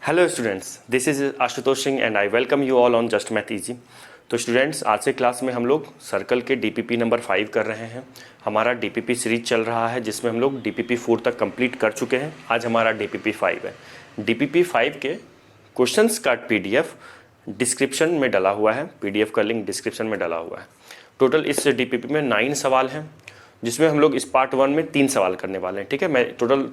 Hello students, this is Ashutosh Singh and I welcome you all on just math easy. तो students, आज से class में हम लोग सर्कल के डीपीपी नंबर 5 कर रहे हैं। हमारा डीपीपी सीरीज चल रहा है जिसमें हम लोग डीपीपी 4 तक कंप्लीट कर चुके हैं। आज हमारा डीपीपी 5 है। डीपीपी 5 के क्वेश्चंस का पीडीएफ डिस्क्रिप्शन में डला हुआ है। पीडीएफ का लिंक डिस्क्रिप्शन में डला हुआ है। टोटल इस डीपीपी में 9 सवाल हैं, जिसमें हम लोग इस पार्ट 1 में 3 सवाल करने वाले हैं। ठीक है, मैं टोटल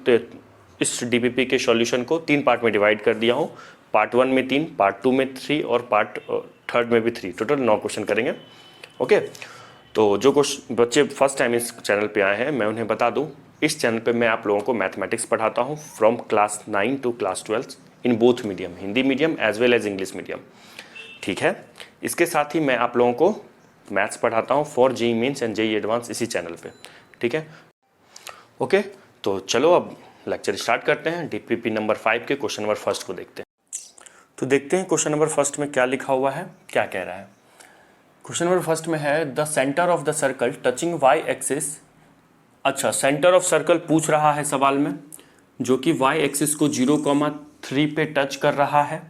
इस डीपीपी के सॉल्यूशन को 3 पार्ट में डिवाइड कर दिया हूँ। पार्ट 1 में 3, पार्ट 2 में 3 और पार्ट 3 में भी 3। टोटल 9 क्वेश्चन करेंगे। ओके, तो जो बच्चे फर्स्ट टाइम इस चैनल पे आए हैं, मैं उन्हें बता दूं, इस चैनल पे मैं आप लोगों को मैथमेटिक्स पढ़ाता हूं from class 9 to class 12 in both medium, Hindi medium as well as English medium. ठीक है, इसके साथ ही मैं आप लोगों को मैथ्स पढ़ाता हूँ for JEE mains and JEE advance इसी चैनल पे। ठीक है, ओके, तो चलो अब लेक्चर स्टार्ट करते हैं। डीपीपी नंबर 5 के क्वेश्चन नंबर फर्स्ट को देखते हैं। तो देखते हैं क्वेश्चन नंबर फर्स्ट में क्या लिखा हुआ है, क्या कह रहा है। क्वेश्चन नंबर फर्स्ट में है the centre of the circle touching Y axis. अच्छा, सेंटर ऑफ सर्कल पूछ रहा है सवाल में, जो कि वाई एक्सिस को 0,3 पे टच कर रहा है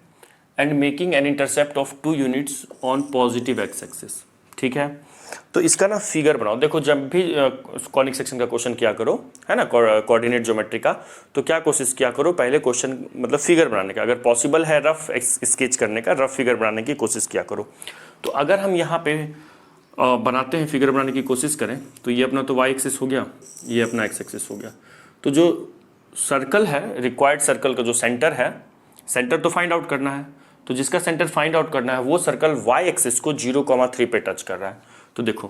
and making an intercept of 2 units on positive x axis. ठीक है, तो इसका ना फिगर बनाओ। देखो, जब भी कॉनिक सेक्शन का क्वेश्चन किया करो, है ना, कोऑर्डिनेट ज्योमेट्री का, तो क्या कोशिश किया करो, पहले क्वेश्चन मतलब फिगर बनाने का, अगर पॉसिबल है रफ स्केच करने का, रफ फिगर बनाने की कोशिश किया करो। तो अगर हम यहाँ पे बनाते हैं, फिगर बनाने की कोशिश करें, तो ये अपना तो वाई एक्सिस हो गया, ये अपना एक्स एक्सिस हो गया। तो जो सर्कल है, रिक्वायर्ड सर्कल का जो सेंटर है, सेंटर तो फाइंड आउट करना है, तो जिसका सेंटर फाइंड आउट करना है वो सर्कल वाई एक्सिस को 0,3 पे टच कर रहा है। तो देखो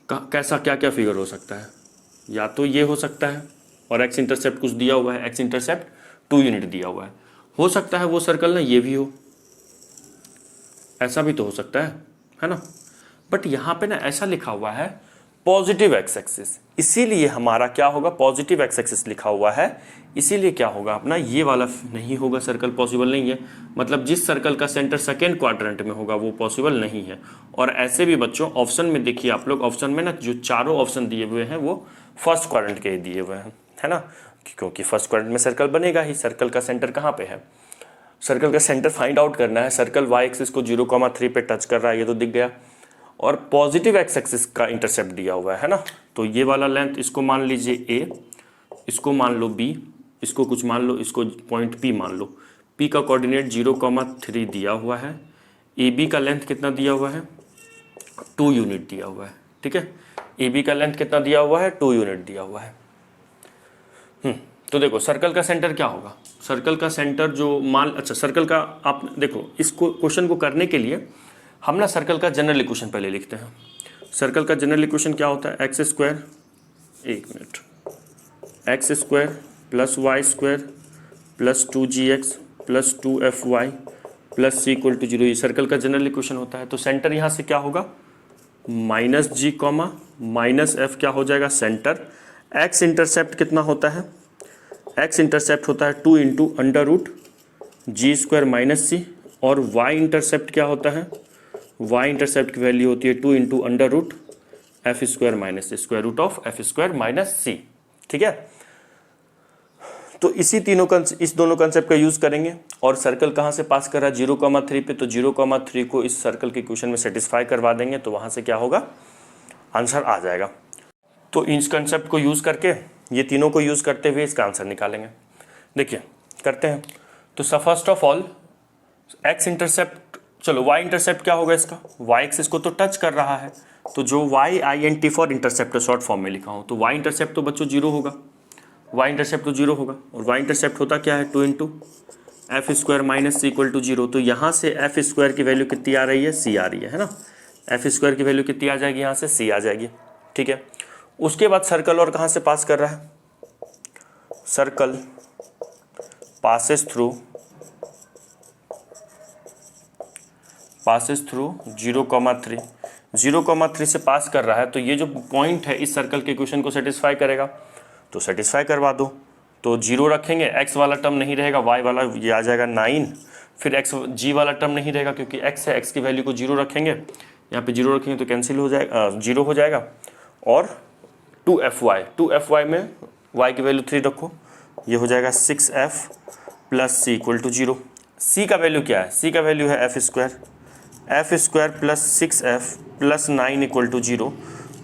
कैसा क्या क्या फिगर हो सकता है, या तो ये हो सकता है और एक्स इंटरसेप्ट कुछ दिया हुआ है, एक्स इंटरसेप्ट 2 यूनिट दिया हुआ है। हो सकता है वो सर्कल ना ये भी हो, ऐसा भी तो हो सकता है ना। बट यहाँ पे ना ऐसा लिखा हुआ है पॉजिटिव एक्स एक्सिस, इसीलिए हमारा क्या होगा, पॉजिटिव एक्स एक्सिस लिखा हुआ है, इसीलिए क्या होगा अपना, ये वाला नहीं होगा, सर्कल पॉसिबल नहीं है। मतलब जिस सर्कल का सेंटर सेकेंड क्वाड्रेंट में होगा वो पॉसिबल नहीं है। और ऐसे भी बच्चों ऑप्शन में देखिए आप लोग, ऑप्शन में ना जो चारों ऑप्शन दिए हुए हैं वो फर्स्ट क्वाड्रेंट के दिए हुए हैं, है ना, क्योंकि फर्स्ट क्वाड्रेंट में सर्कल बनेगा ही। सर्कल का सेंटर कहाँ पे है, सर्कल का सेंटर फाइंड आउट करना है। सर्कल वाई एक्सिस को 0,3 पे टच कर रहा है, ये तो दिख गया, और पॉजिटिव एक्स एक्सिस का इंटरसेप्ट दिया हुआ है ना। तो ये वाला लेंथ, इसको मान लीजिए ए, इसको मान लो बी, इसको कुछ मान लो, इसको पॉइंट पी मान लो। पी का कोऑर्डिनेट 0,3 दिया हुआ है। ए बी का लेंथ कितना दिया हुआ है, 2 यूनिट दिया हुआ है। ठीक है, ए बी का लेंथ कितना दिया हुआ है, 2 यूनिट दिया हुआ है। तो देखो सर्कल का सेंटर क्या होगा, सर्कल का सेंटर जो मान, अच्छा सर्कल का, आप देखो इस क्वेश्चन को करने के लिए हम ना सर्कल का जनरल इक्वेशन पहले लिखते हैं। सर्कल का जनरल इक्वेशन क्या होता है, एक्स स्क्वायर, एक मिनट, X square plus Y square plus 2gx plus 2fy plus c equal to 0, ये सर्कल का जनरल इक्वेशन होता है। तो सेंटर यहाँ से क्या होगा, -g कॉमा -f क्या हो जाएगा सेंटर। एक्स इंटरसेप्ट कितना होता है, एक्स इंटरसेप्ट होता है 2 इंटू अंडर रूट जी स्क्वायर माइनस सी, और वाई इंटरसेप्ट क्या होता है, वाई इंटरसेप्ट की वैल्यू होती है 2 into under root f square minus c, square root of f square minus c. ठीक है, तो इस दोनों कंसेप्ट का यूज करेंगे। और सर्कल कहाँ से पास कर रहा है, 0,3 पे, तो 0,3 को इस सर्कल के इक्वेशन में सेटिस्फाई करवा देंगे, तो वहां से क्या होगा, आंसर आ जाएगा। तो इस कंसेप्ट को यूज करके, ये तीनों को यूज करते हुए इसका आंसर निकालेंगे। देखिए करते हैं। तो first of all x intercept, चलो वाई इंटरसेप्ट क्या होगा इसका, वाई एक्सिस को तो टच कर रहा है, तो जो Y INT for intercept short form में लिखा हूँ, तो वाई इंटरसेप्ट तो बच्चों 0 होगा, वाई इंटरसेप्ट तो 0 होगा। और वाई इंटरसेप्ट होता क्या है, 2 into F square minus C equal to 0। तो यहाँ से एफ स्क्वायर की वैल्यू कितनी आ रही है, सी आ रही है ना, एफ स्क्वायर की वैल्यू कितनी आ जाएगी, यहाँ से सी आ जाएगी। ठीक है, उसके बाद सर्कल और कहाँ से पास कर रहा है, सर्कल पासेस थ्रू 0,3, 0,3 से पास कर रहा है, तो ये जो पॉइंट है इस सर्कल के इक्वेशन को सेटिस्फाई करेगा, तो सेटिस्फाई करवा दो। तो 0 रखेंगे, x वाला टर्म नहीं रहेगा, y वाला ये आ जाएगा 9, फिर g वाला टर्म नहीं रहेगा क्योंकि x है, x की वैल्यू को 0 रखेंगे, यहाँ पे 0 रखेंगे तो कैंसिल हो जाएगा, 0 हो जाएगा। और 2fy में y की वैल्यू 3 रखो, ये हो जाएगा 6f plus c equal to 0। C का वैल्यू क्या है, सी का वैल्यू है F square plus 6f plus 9 equal to 0।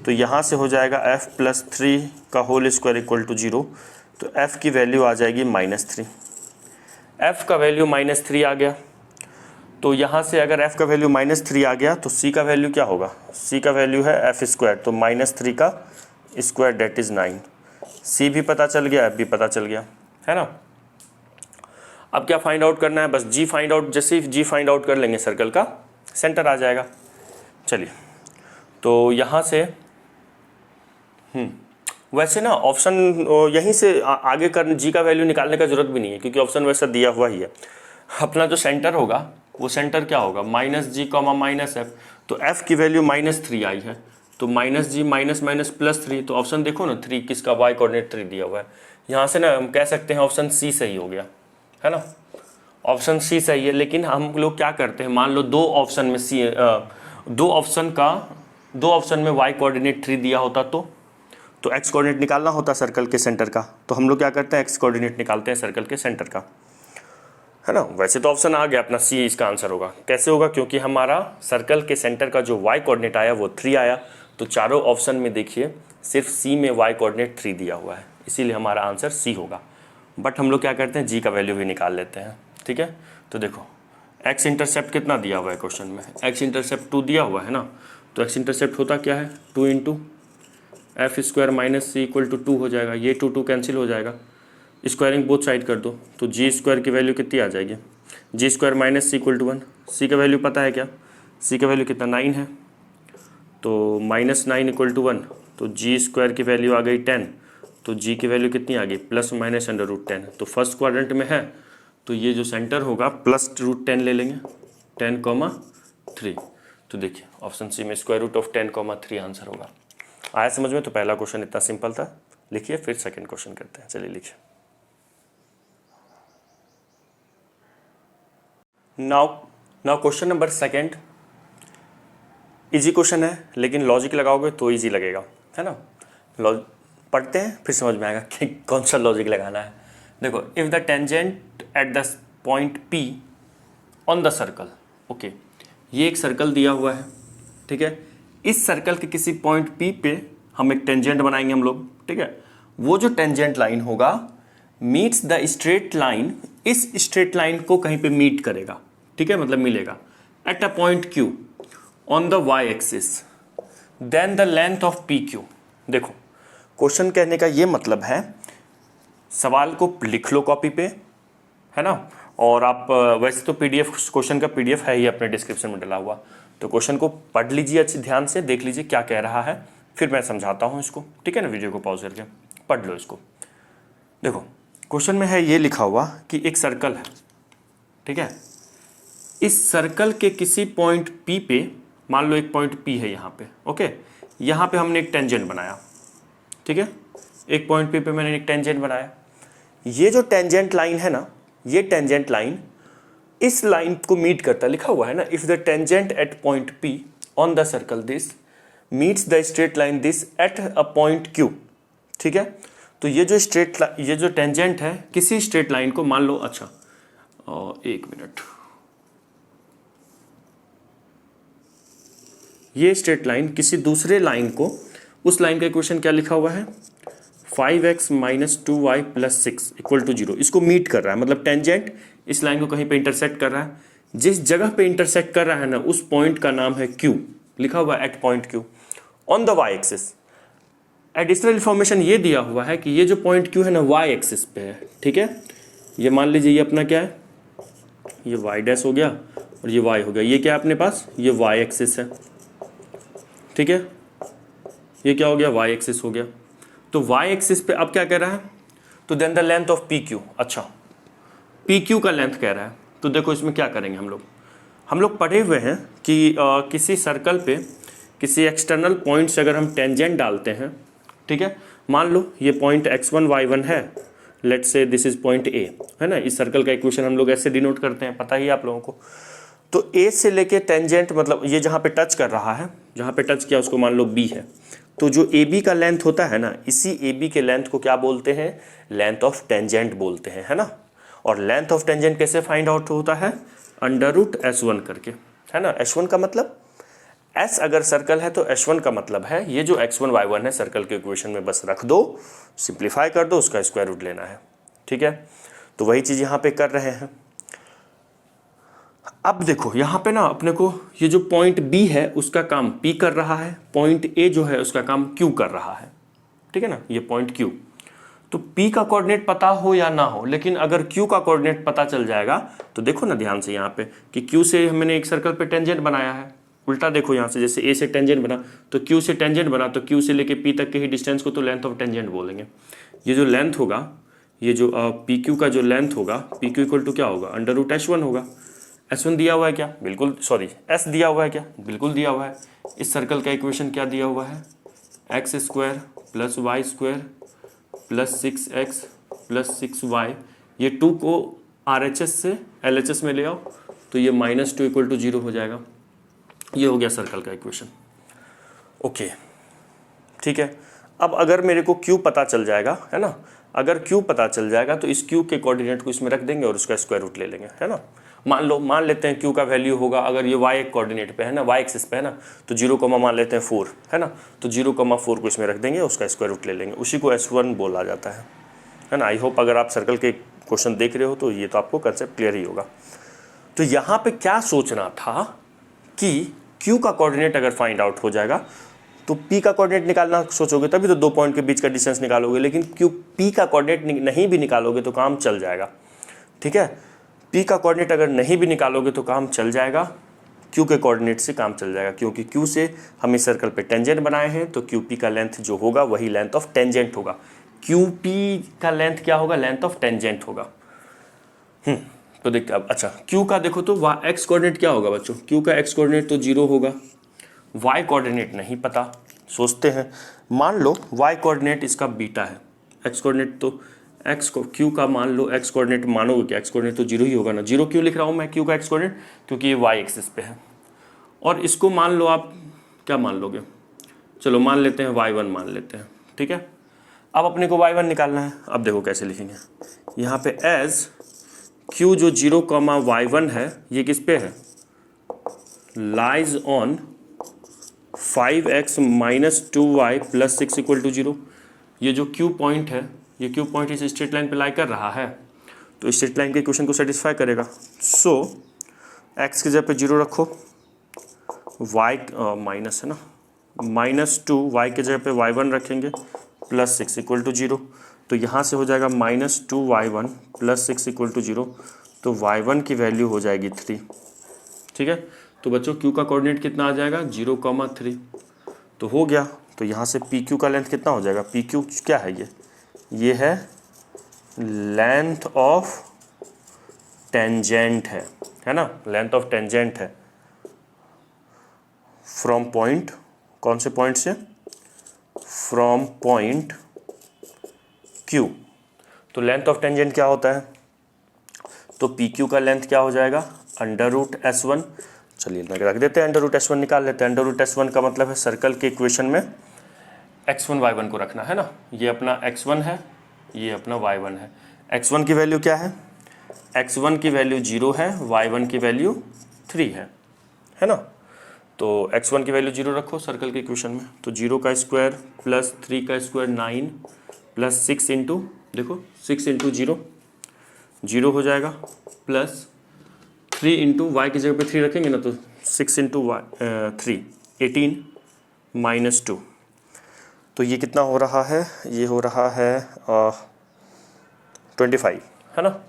तो यहाँ से हो जाएगा f प्लस 3 का होल स्क्वायर इक्वल टू 0। तो f की वैल्यू आ जाएगी -3। f का वैल्यू -3 आ गया। तो यहाँ से अगर f का वैल्यू -3 आ गया तो c का वैल्यू क्या होगा, c का वैल्यू है एफ स्क्वायर, तो -3 का स्क्वायर डेट इज़ 9। c भी पता चल गया, f भी पता चल गया, है ना। अब क्या फाइंड आउट करना है, बस g फाइंड आउट, जैसे ही g फाइंड आउट कर लेंगे सर्कल का सेंटर आ जाएगा। चलिए, तो यहाँ से वैसे ना ऑप्शन यहीं से आगे कर g का वैल्यू निकालने का जरूरत भी नहीं है, क्योंकि ऑप्शन वैसा दिया हुआ ही है। अपना जो सेंटर होगा वो सेंटर क्या होगा, -g, -f। तो f की वैल्यू -3 आई है, तो -g -+3, तो ऑप्शन देखो ना 3 किसका, y कोऑर्डिनेट 3 दिया हुआ है। यहाँ से ना हम कह सकते हैं ऑप्शन सी सही हो गया, है ना, ऑप्शन सी सही है। लेकिन हम लोग क्या करते हैं, मान लो दो ऑप्शन में y कोऑर्डिनेट 3 दिया होता तो x कोऑर्डिनेट निकालना होता सर्कल के सेंटर का, तो हम लोग क्या करते हैं x कोऑर्डिनेट निकालते हैं सर्कल के सेंटर का, है ना। वैसे तो ऑप्शन आ गया अपना सी इसका आंसर होगा। कैसे होगा, क्योंकि हमारा सर्कल के सेंटर का जो y कोऑर्डिनेट आया वो 3 आया, तो चारों ऑप्शन में देखिए सिर्फ सी में y कोऑर्डिनेट 3 दिया हुआ है, इसीलिए हमारा आंसर सी होगा। बट हम लोग क्या करते हैं, जी का वैल्यू भी निकाल लेते हैं, ठीक है। तो देखो x इंटरसेप्ट कितना दिया हुआ है क्वेश्चन में, x इंटरसेप्ट 2 दिया हुआ है ना, तो x इंटरसेप्ट होता क्या है, 2 into F square minus C equal to 2 हो जाएगा। ये 2 कैंसिल हो जाएगा, स्क्वायरिंग बोथ साइड कर दो, तो जी स्क्वायर की वैल्यू कितनी आ जाएगी, जी square minus C equal to 1। सी का वैल्यू पता है क्या, सी का वैल्यू कितना 9 है, तो -9 इक्वल टू 1, तो जी स्क्वायर की वैल्यू आ गई 10, तो जी की वैल्यू कितनी आ गई +-√10। तो फर्स्ट क्वाड्रेंट में है, तो ये जो सेंटर होगा +√10 ले लेंगे, 10,3। तो देखिए ऑप्शन सी में √10,3 आंसर होगा। आया समझ में। तो पहला क्वेश्चन इतना सिंपल था, लिखिए फिर सेकंड क्वेश्चन करते हैं। चलिए लिखिए। Now question number second, easy question है लेकिन लॉजिक लगाओगे तो इजी लगेगा, है ना। पढ़ते हैं फिर समझ में आएगा कि कौन सा लॉजिक लगाना है। देखो, if the tangent at the point P on the circle, okay, ये एक सर्कल दिया हुआ है, ठीक है। इस सर्कल के किसी पॉइंट P पे हम एक टेंजेंट बनाएंगे हम लोग, ठीक है। वो जो टेंजेंट लाइन होगा मीट्स द स्ट्रेट लाइन, इस स्ट्रेट लाइन को कहीं पे मीट करेगा, ठीक है, मतलब मिलेगा at a point Q on the y axis, then the length of PQ। देखो क्वेश्चन कहने का ये मतलब है, सवाल को लिख लो कॉपी पे, है ना, और आप वैसे तो PDF क्वेश्चन का PDF है ही अपने डिस्क्रिप्शन में डला हुआ, तो क्वेश्चन को पढ़ लीजिए अच्छे ध्यान से, देख लीजिए क्या कह रहा है, फिर मैं समझाता हूँ इसको, ठीक है ना। वीडियो को पॉज करके पढ़ लो इसको। देखो क्वेश्चन में है ये लिखा हुआ कि एक सर्कल है, ठीक है। इस सर्कल के किसी पॉइंट P पे, मान लो एक पॉइंट P है यहाँ पे, ओके, यहाँ पे हमने एक टेंजेंट बनाया, ठीक है। एक पॉइंट P पे मैंने एक टेंजेंट बनाया। ये जो टेंजेंट लाइन है ना, ये टेंजेंट लाइन इस लाइन को मीट करता है, लिखा हुआ है ना, if the tangent at point P on the circle this meets the straight line this eight a point Q, ठीक है। तो ये जो टेंजेंट है किसी स्ट्रेट लाइन को, मान लो, अच्छा एक मिनट, ये स्ट्रेट लाइन किसी दूसरे लाइन को, उस लाइन का इक्वेशन क्या लिखा हुआ है, 5x - 2y + 6 = 0, इसको मीट कर रहा है, मतलब टेंजेंट इस लाइन को कहीं पे इंटरसेक्ट कर रहा है। जिस जगह पे इंटरसेक्ट कर रहा है ना, उस पॉइंट का नाम है Q, लिखा हुआ है at point Q on the y axis. Additional information ये दिया हुआ है कि ये जो पॉइंट Q है ना y एक्सिस पे है, ठीक है। ये मान लीजिए ये अपना क्या है, ये y' हो गया और ये y हो गया, ये क्या है अपने पास, ये y एक्सिस है, ठीक है। ये क्या हो गया, y एक्सिस हो गया। तो y एक्सिस पे अब क्या कह रहा है, तो then the length of PQ, अच्छा PQ का लेंथ कह रहा है। तो देखो इसमें क्या करेंगे हम लोग पढ़े हुए हैं कि किसी सर्कल पे किसी एक्सटर्नल पॉइंट से अगर हम टेंजेंट डालते हैं, ठीक है, मान लो ये पॉइंट x1 y1 है, let's say this is point A, है ना। इस सर्कल का इक्वेशन हम लोग ऐसे डिनोट करते हैं, पता ही आप लोगों को। तो A से लेके टेंजेंट, मतलब ये जहाँ पे टच कर रहा है, जहाँ पे टच किया उसको मान लो B है, तो जो AB का लेंथ होता है ना, इसी AB के लेंथ को क्या बोलते हैं, लेंथ ऑफ टेंजेंट बोलते हैं, है ना। और लेंथ ऑफ टेंजेंट कैसे फाइंड आउट होता है, अंडर रूट S1 करके, है ना। S1 का मतलब S अगर सर्कल है तो S1 का मतलब है ये जो x1 y1 है सर्कल के इक्वेशन में बस रख दो, सिंप्लीफाई कर दो, उसका स्क्वायर रूट लेना है, ठीक है। तो वही चीज़ यहाँ पे कर रहे हैं। अब देखो यहाँ पे ना अपने को ये जो पॉइंट B है उसका काम P कर रहा है, पॉइंट A जो है उसका काम Q कर रहा है, ठीक है ना, ये पॉइंट Q। तो P का कोऑर्डिनेट पता हो या ना हो, लेकिन अगर Q का कोऑर्डिनेट पता चल जाएगा तो देखो ना ध्यान से यहाँ पे कि Q से मैंने एक सर्कल पे टेंजेंट बनाया है, उल्टा देखो यहाँ से, जैसे A से टेंजेंट बना तो Q से टेंजेंट बना, तो Q से लेके P तक के ही डिस्टेंस को तो लेंथ ऑफ टेंजेंट बोलेंगे। ये जो लेंथ होगा, ये जो PQ का जो लेंथ होगा, PQ इक्वल टू क्या होगा, अंडर रूट S1 होगा। S1 दिया हुआ है क्या, बिल्कुल, सॉरी S दिया हुआ है क्या, बिल्कुल दिया हुआ है। इस सर्कल का इक्वेशन क्या दिया हुआ है, x square plus Y square plus 6x plus 6y, ये 2 को RHS से LHS में ले आओ तो ये -2 इक्वल टू 0 हो जाएगा। ये हो गया सर्कल का इक्वेशन, ओके, ठीक है। अब अगर मेरे को Q पता चल जाएगा, है ना, अगर Q पता चल जाएगा तो इस Q के कोऑर्डिनेट को इसमें रख देंगे और उसका स्क्वायर रूट ले लेंगे, है ना। मान लेते हैं Q का वैल्यू होगा, अगर ये y कोऑर्डिनेट पे है ना, y एक्सिस पे है ना, तो 0, मान लेते हैं 4, है ना, तो 0,4 को इसमें रख देंगे, उसका स्क्वायर रूट ले लेंगे, उसी को S1 बोला जाता है ना। आई होप अगर आप सर्कल के क्वेश्चन देख रहे हो तो ये तो आपको कंसेप्ट क्लियर ही होगा। तो यहाँ पे क्या सोचना था कि Q का कोऑर्डिनेट अगर फाइंड आउट हो जाएगा तो P का कोऑर्डिनेट निकालना सोचोगे, तभी तो 2 पॉइंट के बीच का डिस्टेंस निकालोगे, लेकिन P का कोऑर्डिनेट नहीं भी निकालोगे तो काम चल जाएगा, ठीक है। P का कोऑर्डिनेट अगर नहीं भी निकालोगे तो काम चल जाएगा, Q के कोऑर्डिनेट से काम चल जाएगा, क्योंकि Q से हम इस सर्कल पे टेंजेंट बनाए हैं, तो QP का लेंथ जो होगा वही लेंथ ऑफ टेंजेंट होगा। QP का लेंथ क्या होगा, लेंथ ऑफ टेंजेंट होगा। तो देखते अब, अच्छा Q का देखो तो x कोऑर्डिनेट क्या होगा बच्चों, Q का x कोऑर्डिनेट तो 0 होगा, y कोऑर्डिनेट नहीं पता, सोचते हैं, मान लो y कोऑर्डिनेट इसका बीटा है, x कोऑर्डिनेट तो x को Q का मान लो x कोऑर्डिनेट मानोगे कि x कोऑर्डिनेट तो 0 ही होगा ना, 0 क्यों लिख रहा हूँ मैं Q का x कोऑर्डिनेट, क्योंकि ये y एक्सिस पे है। और इसको मान लो आप क्या मान लोगे, चलो मान लेते हैं y1 मान लेते हैं, ठीक है। अब अपने को y1 निकालना है, अब देखो कैसे लिखेंगे, यहाँ पे एज Q जो 0, y1 है ये किस पे है, lies on 5x minus 2y plus 6 equal to 0। ये जो Q पॉइंट है, ये Q पॉइंट इस स्ट्रेट लाइन पे लाई कर रहा है, तो इस स्ट्रेट लाइन के इक्वेशन को सेटिस्फाई करेगा। सो x की जगह पे 0 रखो, y माइनस है ना, -2, y की जगह पे y1 रखेंगे प्लस 6 इक्वल टू 0, तो यहाँ से हो जाएगा -2y1 प्लस 6 इक्वल टू 0, तो y1 की वैल्यू हो जाएगी 3, ठीक है। तो बच्चों Q का कोऑर्डिनेट कितना आ जाएगा, 0,3, तो हो गया। तो यहाँ से PQ का लेंथ कितना हो जाएगा, PQ क्या है, ये है लेंथ ऑफ टेंजेंट है ना, लेंथ ऑफ टेंजेंट है फ्रॉम पॉइंट, कौन से पॉइंट से, फ्रॉम पॉइंट Q। तो लेंथ ऑफ टेंजेंट क्या होता है, तो PQ का लेंथ क्या हो जाएगा, अंडर रूट S1, चलिए रख देते हैं, अंडर रूट S1 निकाल लेते हैं। अंडर रूट S1 का मतलब है सर्कल के इक्वेशन में x1 y1 को रखना, है ना, ये अपना x1 है, ये अपना y1 है। x1 की वैल्यू क्या है, x1 की वैल्यू 0 है, y1 की वैल्यू 3 है ना। तो x1 की वैल्यू 0 रखो सर्कल के इक्वेशन में, तो 0 का स्क्वायर प्लस 3 का स्क्वायर 9 प्लस 6 इंटू, देखो 6 इंटू 0 0 हो जाएगा, प्लस 3 इंटू वाई की जगह पे 3 रखेंगे ना, तो 6 इंटू 3 18 -2, तो ये कितना हो रहा है, ये हो रहा है 25, है ना,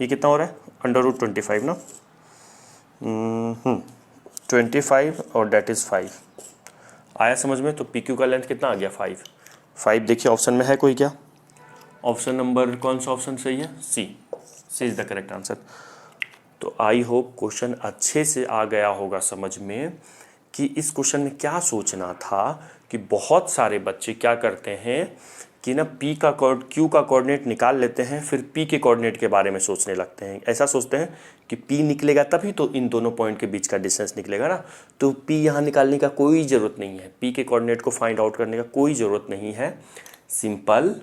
ये कितना हो रहा है, अंडर रूट 25 ना, 25 और डेट इज़ 5, आया समझ में। तो PQ का लेंथ कितना आ गया, 5। देखिए ऑप्शन में है कोई क्या, ऑप्शन नंबर कौन सा ऑप्शन सही है, सी इज़ द करेक्ट आंसर। तो आई होप क्वेश्चन अच्छे से आ गया होगा समझ में कि इस क्वेश्चन में क्या सोचना था, कि बहुत सारे बच्चे क्या करते हैं कि ना Q का कोऑर्डिनेट निकाल लेते हैं, फिर P के कोऑर्डिनेट के बारे में सोचने लगते हैं। ऐसा सोचते हैं कि P निकलेगा तभी तो इन दोनों पॉइंट के बीच का डिस्टेंस निकलेगा ना, तो P यहाँ निकालने का कोई ज़रूरत नहीं है, P के कोऑर्डिनेट को फाइंड आउट करने का कोई ज़रूरत नहीं है। सिंपल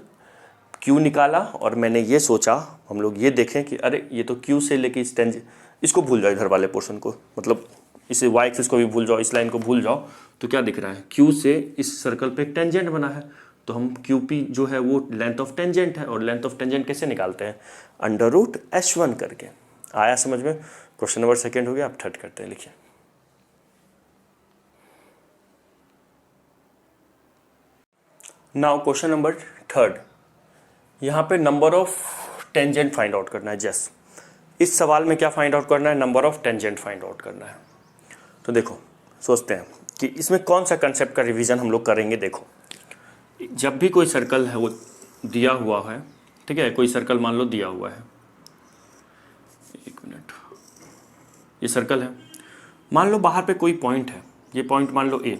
Q निकाला और मैंने ये सोचा, हम लोग ये देखें कि अरे ये तो Q से लेके इस टेंजेंट, इसको भूल जाओ इधर वाले पोर्शन को, मतलब इसे y एक्सिस को भी भूल जाओ, इस लाइन को भूल जाओ, तो क्या दिख रहा है, Q से इस सर्कल पे एक टेंजेंट बना है, तो हम QP जो है वो लेंथ ऑफ टेंजेंट है, और लेंथ ऑफ टेंजेंट कैसे निकालते हैं, √H1 करके। आया समझ में? क्वेश्चन नंबर सेकेंड हो गया। आप थर्ड करते हैं, लिखिए। नाउ क्वेश्चन नंबर थर्ड, यहाँ पे number of tangent find out करना है। जस इस सवाल में क्या फाइंड आउट करना है, number of tangent find out करना है। तो देखो सोचते हैं कि इसमें कौन सा कंसेप्ट का रिवीजन हम लोग करेंगे। देखो, जब भी कोई सर्कल है वो दिया हुआ है, ठीक है, कोई सर्कल मान लो दिया हुआ है, एक मिनट, ये सर्कल है, मान लो बाहर पे कोई पॉइंट है, ये पॉइंट मान लो ए,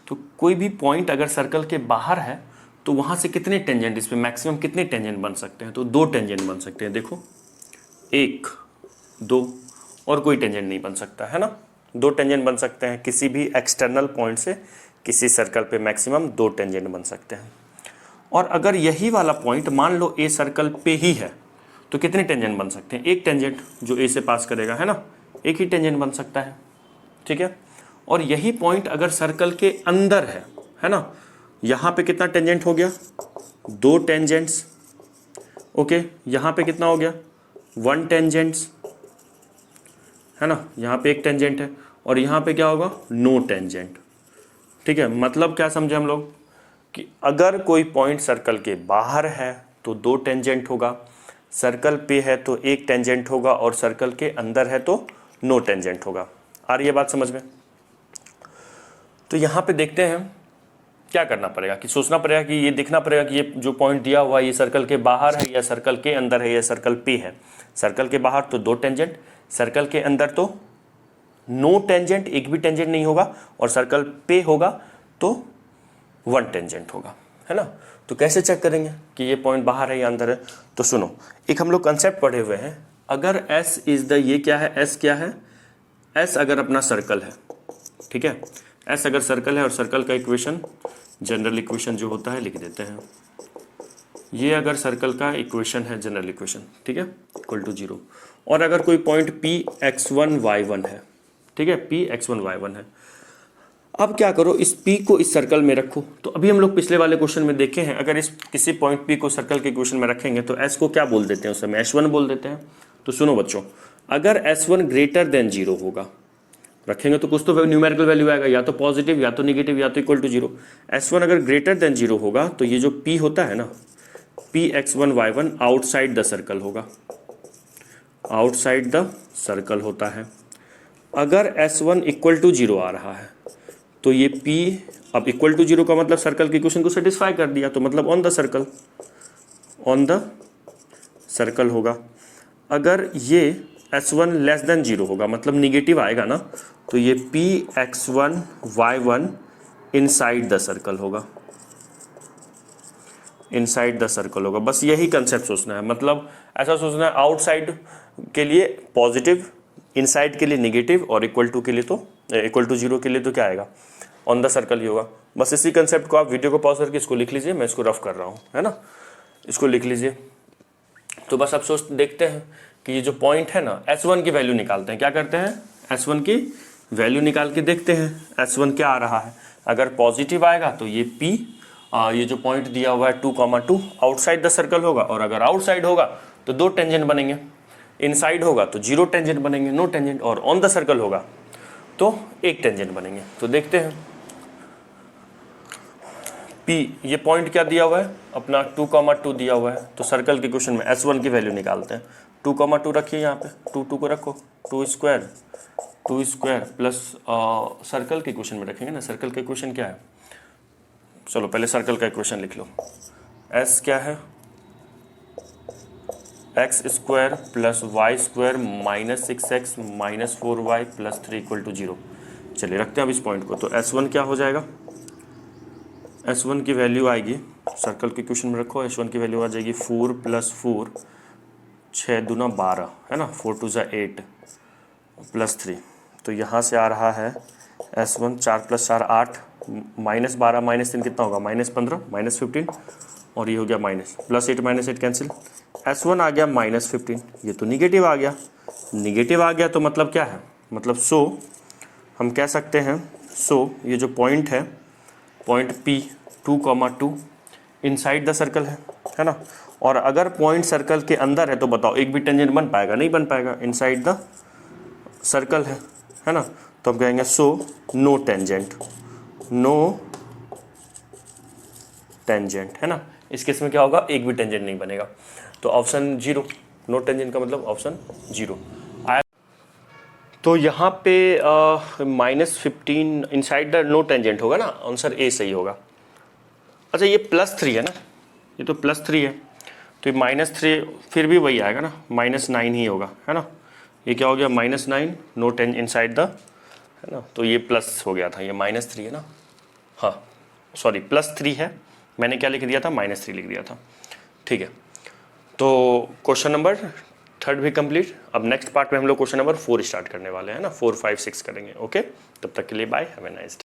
तो कोई भी पॉइंट अगर सर्कल के बाहर है तो वहाँ से कितने टेंजेंट, इस पर मैक्सिमम कितने टेंजेंट बन सकते हैं, तो 2 टेंजेंट बन सकते हैं। देखो 1, 2 और कोई टेंजेंट नहीं बन सकता है ना, 2 टेंजेंट बन सकते हैं किसी भी एक्सटर्नल पॉइंट से, किसी सर्कल पे मैक्सिमम 2 टेंजेंट बन सकते हैं। और अगर यही वाला पॉइंट मान लो ए सर्कल पे ही है तो कितने टेंजेंट बन सकते हैं, 1 टेंजेंट जो ए से पास करेगा, है ना, एक ही टेंजेंट बन सकता है, ठीक है। और यही पॉइंट अगर सर्कल के अंदर है ना, यहाँ पे कितना टेंजेंट हो गया, 2 टेंजेंट्स, ओके, यहाँ पे कितना हो गया, 1 टेंजेंट्स, है ना, यहाँ पे 1 टेंजेंट है, और यहाँ पे क्या होगा, नो टेंजेंट, ठीक है। मतलब क्या समझे हम लोग कि अगर कोई पॉइंट सर्कल के बाहर है तो 2 टेंजेंट होगा, सर्कल पे है तो 1 टेंजेंट होगा, और सर्कल के अंदर है तो नो टेंजेंट होगा। आ रही है बात समझ में? तो यहाँ पे देखते हैं क्या करना पड़ेगा, कि सोचना पड़ेगा, कि ये देखना पड़ेगा कि ये जो पॉइंट दिया हुआ है ये सर्कल के बाहर है या सर्कल के अंदर है या सर्कल पे है। सर्कल के बाहर तो 2 टेंजेंट, सर्कल के अंदर तो नो टेंजेंट, एक भी टेंजेंट नहीं होगा, और सर्कल पे होगा तो 1 टेंजेंट होगा, है ना। तो कैसे चेक करेंगे कि ये पॉइंट बाहर है या अंदर है? तो सुनो, एक हम लोग कंसेप्ट पढ़े हुए हैं, अगर S इज द, ये क्या है, S क्या है, S अगर अपना सर्कल है, ठीक है, S अगर सर्कल है और सर्कल का इक्वेशन, जनरल इक्वेशन जो होता है लिख देते हैं, ये अगर सर्कल का इक्वेशन है, जनरल इक्वेशन, ठीक है, इक्वल टू 0। और अगर कोई पॉइंट P(x1, y1) है, ठीक है, P(x1, y1) है, अब क्या करो, इस P को इस सर्कल में रखो। तो अभी हम लोग पिछले वाले क्वेश्चन में देखे हैं, अगर इस किसी पॉइंट P को सर्कल के इक्वेशन में रखेंगे तो S को क्या बोल देते हैं, उस समय H1 बोल देते हैं। तो सुनो बच्चों, अगर S1 ग्रेटर देन 0 होगा, रखेंगे तो कुछ तो न्यूमेरिकल वैल्यू आएगा, या तो पॉजिटिव या तो निगेटिव या तो इक्वल टू 0। S1 अगर ग्रेटर देन 0 होगा तो ये जो P होता है ना, P(x1, y1) outside the circle होगा, आउटसाइड द सर्कल होता है। अगर S1 इक्वल टू 0 आ रहा है तो ये P, अब इक्वल टू 0 का मतलब सर्कल के इक्वेशन को सेटिस्फाई कर दिया, तो मतलब on the circle, on the circle होगा। अगर ये S1 लेस देन 0 होगा, मतलब निगेटिव आएगा ना, तो ये P(x1, y1) inside the circle होगा, इनसाइड द सर्कल होगा। बस यही कंसेप्ट सोचना है, मतलब ऐसा सोचना है, आउटसाइड के लिए पॉजिटिव, इनसाइड के लिए निगेटिव, और इक्वल टू के लिए तो, इक्वल टू 0 के लिए तो क्या आएगा, ऑन द सर्कल ही होगा। बस इसी कंसेप्ट को आप वीडियो को पॉज करके इसको लिख लीजिए, मैं इसको रफ कर रहा हूँ, है ना, इसको लिख लीजिए। तो बस आप सोच देखते हैं कि ये जो पॉइंट है ना, S1 की वैल्यू निकालते हैं, क्या करते हैं, S1 की वैल्यू निकाल के देखते हैं S1 क्या आ रहा है। अगर पॉजिटिव आएगा तो ये P, ये जो पॉइंट दिया हुआ है 2,2 आउटसाइड द सर्कल होगा, और अगर आउटसाइड होगा तो 2 टेंजेंट बनेंगे, इनसाइड होगा तो 0 टेंजेंट बनेंगे, नो टेंजेंट, और ऑन द सर्कल होगा तो 1 टेंजेंट बनेंगे। तो देखते हैं P, ये पॉइंट क्या दिया हुआ है अपना, 2,2 दिया हुआ है, तो सर्कल के क्वेश्चन में S1 की वैल्यू निकालते हैं। 2,2 रखिए यहाँ पे, 2 को रखो, 2 स्क्वायर प्लस सर्कल के क्वेश्चन में रखेंगे ना, सर्कल का इक्वेशन क्या है, चलो पहले सर्कल का इक्वेशन लिख लो। S क्या है, x² plus y² minus 6x minus 4y plus 3 equal to 0। चलिए रखते हैं अब इस पॉइंट को। तो S1 क्या हो जाएगा, S1 की वैल्यू आएगी, सर्कल के क्वेश्चन में रखो, S1 की वैल्यू आ जाएगी 4 + 4, 6 दूना 12, है ना, 4 2 = 8 प्लस 3। तो यहाँ से आ रहा है S1 4 + 4 8, -12 -3 कितना होगा, -15 -15 और ये हो गया माइनस, +8 - 8 कैंसिल, S1 आ गया -15, ये तो निगेटिव आ गया। निगेटिव आ गया तो मतलब क्या है, मतलब सो हम कह सकते हैं, सो ये जो पॉइंट है, point P2,2 inside the circle है ना। और अगर पॉइंट सर्कल के अंदर है तो बताओ एक भी टेंजेंट बन पाएगा, नहीं बन पाएगा, इनसाइड द सर्कल है ना। तो हम कहेंगे so no tangent, no tangent, है ना। इस केस में क्या होगा, एक भी टेंजेंट नहीं बनेगा, तो ऑप्शन 0, नो टेंजेंट का मतलब ऑप्शन 0 आया। तो यहाँ पे -15 इनसाइड द नो टेंजेंट होगा ना, आंसर ए सही होगा। अच्छा ये +3 है ना, ये तो +3 है, तो ये -3 फिर भी वही आएगा ना, -9 ही होगा, है ना। ये क्या हो गया, -9, नो टेंजेंट इनसाइड द, है ना, तो ये प्लस हो गया था, ये -3 है ना, हाँ सॉरी +3 है, मैंने क्या लिख दिया था, -3 लिख दिया था, ठीक है। तो क्वेश्चन नंबर 3 भी कंप्लीट। अब नेक्स्ट पार्ट में हम लोग क्वेश्चन नंबर 4 स्टार्ट करने वाले हैं ना, 4, 5, 6 करेंगे। ओके, तब तक के लिए bye, have a nice day.